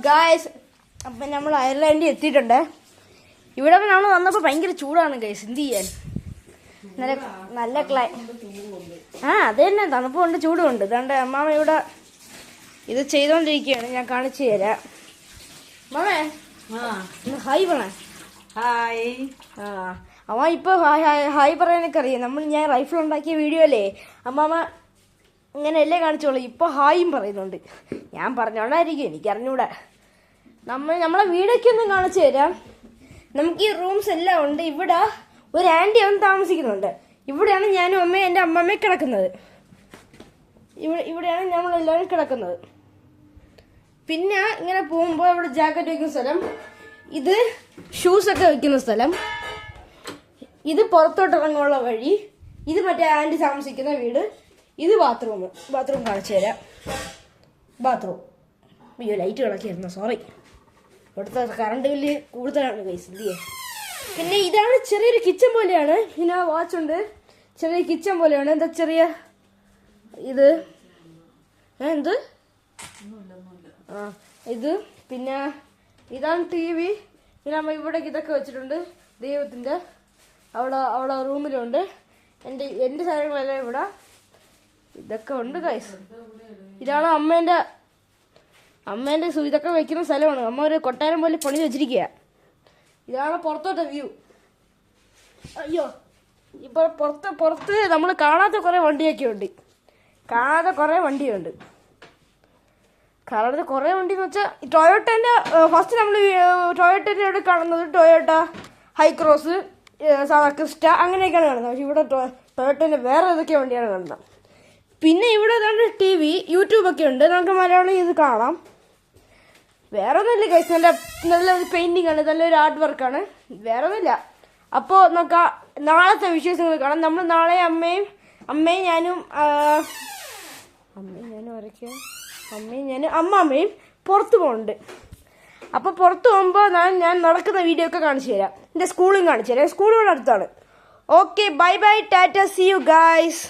Guys, അപ്പം നമ്മൾ അയർലാൻഡിൽ എത്തിയിട്ടുണ്ട്. ഇവിടെ നമ്മൾ വന്നപ്പോൾ ഭയങ്കര ചൂടാണ് ഗൈസ്. എന്ത് ചെയ്യാൻ, നല്ല അത് തന്നെ, തണുപ്പുണ്ട് ചൂടുമുണ്ട്. ഇതാണ്ട് അമ്മാമ ഇവിടെ ഇത് ചെയ്തോണ്ടിരിക്കുകയാണ്. ഞാൻ കാണിച്ചു തരാം. മാമേ ഹായ് പറഞ്ഞേ. ഹായ്. അമ്മ ഇപ്പൊ ഹായ് പറയാനൊക്കെ അറിയാം. ഞാൻ റൈഫിൾ ഉണ്ടാക്കിയ വീഡിയോ അല്ലേ അമ്മാമ ഇങ്ങനെ അല്ലേ കാണിച്ചോളൂ. ഇപ്പൊ ഹായും പറയുന്നുണ്ട്. ഞാൻ പറഞ്ഞോണ്ടായിരിക്കും, എനിക്കറിഞ്ഞൂടാ. നമ്മളെ വീടൊക്കെ ഒന്നും കാണിച്ചു തരാം. നമുക്ക് ഈ റൂംസ് എല്ലാം ഉണ്ട്. ഇവിടെ ഒരു ആന്റി അവൻ താമസിക്കുന്നുണ്ട്. ഇവിടെയാണ് ഞാനും അമ്മയും എൻ്റെ അമ്മമ്മയും കിടക്കുന്നത്. ഇവിടെയാണ് നമ്മളെല്ലാവരും കിടക്കുന്നത്. പിന്നെ ഇങ്ങനെ പോകുമ്പോൾ ഇവിടെ ജാക്കറ്റ് വയ്ക്കുന്ന സ്ഥലം, ഇത് ഷൂസൊക്കെ വെക്കുന്ന സ്ഥലം, ഇത് പുറത്തോട്ട് ഇറങ്ങാനുള്ള വഴി, ഇത് മറ്റേ ആന്റി താമസിക്കുന്ന വീട്, ഇത് ബാത്റൂം കാണിച്ചു തരാം. ബാത്റൂം. അയ്യോ, ലൈറ്റ് കിടക്കിയിരുന്നു, സോറി. ഇവിടുത്തെ കറണ്ട് ബില്ല് കൂടുതലാണ് ഗൈസ്. എന്ത് ചെയ്യാൻ. പിന്നെ ഇതാണ് ചെറിയൊരു കിച്ചൺ പോലെയാണ്. പിന്നെ വാച്ചുണ്ട്, ചെറിയ കിച്ചൺ പോലെയാണ്. എന്താ ചെറിയ ഇത് എന്ത് ഇത്. പിന്നെ ഇതാണ് TV. പിന്നെ നമ്മൾ ഇവിടേക്ക് ഇതൊക്കെ വെച്ചിട്ടുണ്ട് ദൈവത്തിൻ്റെ. അവിടെ റൂമിലുണ്ട്. എൻ്റെ സാധനങ്ങളെല്ലാം ഇവിടെ ഇതൊക്കെ ഉണ്ട് ഗൈസ്. ഇതാണ് അമ്മേൻ്റെ ഇതൊക്കെ വെക്കുന്ന സ്ഥലമാണ്. അമ്മ ഒരു കൊട്ടാരം പോലെ പണി വെച്ചിരിക്കുക. ഇതാണ് പുറത്തോട്ട് വ്യൂ. അയ്യോ, ഇപ്പൊ പുറത്ത് നമ്മൾ കാണാത്ത കുറെ വണ്ടിയൊക്കെ ഉണ്ട്. കാണാത്ത കുറെ വണ്ടിയുണ്ട്. കാണാത്ത കുറെ വണ്ടി എന്ന് വെച്ചാൽ ടൊയോട്ടേൻ്റെ ഫസ്റ്റ് നമ്മൾ ടൊയോട്ടേൻ്റെ ഇവിടെ കാണുന്നത് ടൊയോട്ട ഹൈക്രോസ്, സാധാ ക്രിസ്റ്റ, അങ്ങനെയൊക്കെയാണ് കാണുന്നത്. പക്ഷെ ഇവിടെ ടൊയോട്ടേൻ്റെ വേറെ ഏതൊക്കെ വണ്ടിയാണ് കാണുന്നത്. പിന്നെ ഇവിടെ ഏതാണ്ട് TV, യൂട്യൂബൊക്കെ ഉണ്ട്. നമുക്ക് മലയാളം ഇത് കാണാം. വേറെ ഒന്നുമില്ല ഗൈസ്. നല്ലൊരു പെയിന്റിംഗ് ആണ്, നല്ലൊരു ആർട്ട് വർക്കാണ്. വേറെ ഒന്നുമില്ല. അപ്പോൾ നമുക്ക് നാളത്തെ വിശേഷങ്ങൾ കാണാം. നമ്മൾ നാളെ അമ്മയും ഞാനും അമ്മാമ്മയും പുറത്ത് പോകുന്നുണ്ട്. അപ്പോൾ പുറത്ത് പോകുമ്പോൾ ഞാൻ നടക്കുന്ന വീഡിയോ ഒക്കെ കാണിച്ചു തരാം. എൻ്റെ സ്കൂളും കാണിച്ചു തരാം. സ്കൂളും അടുത്താണ്. Okay, bye bye, tata, see you guys.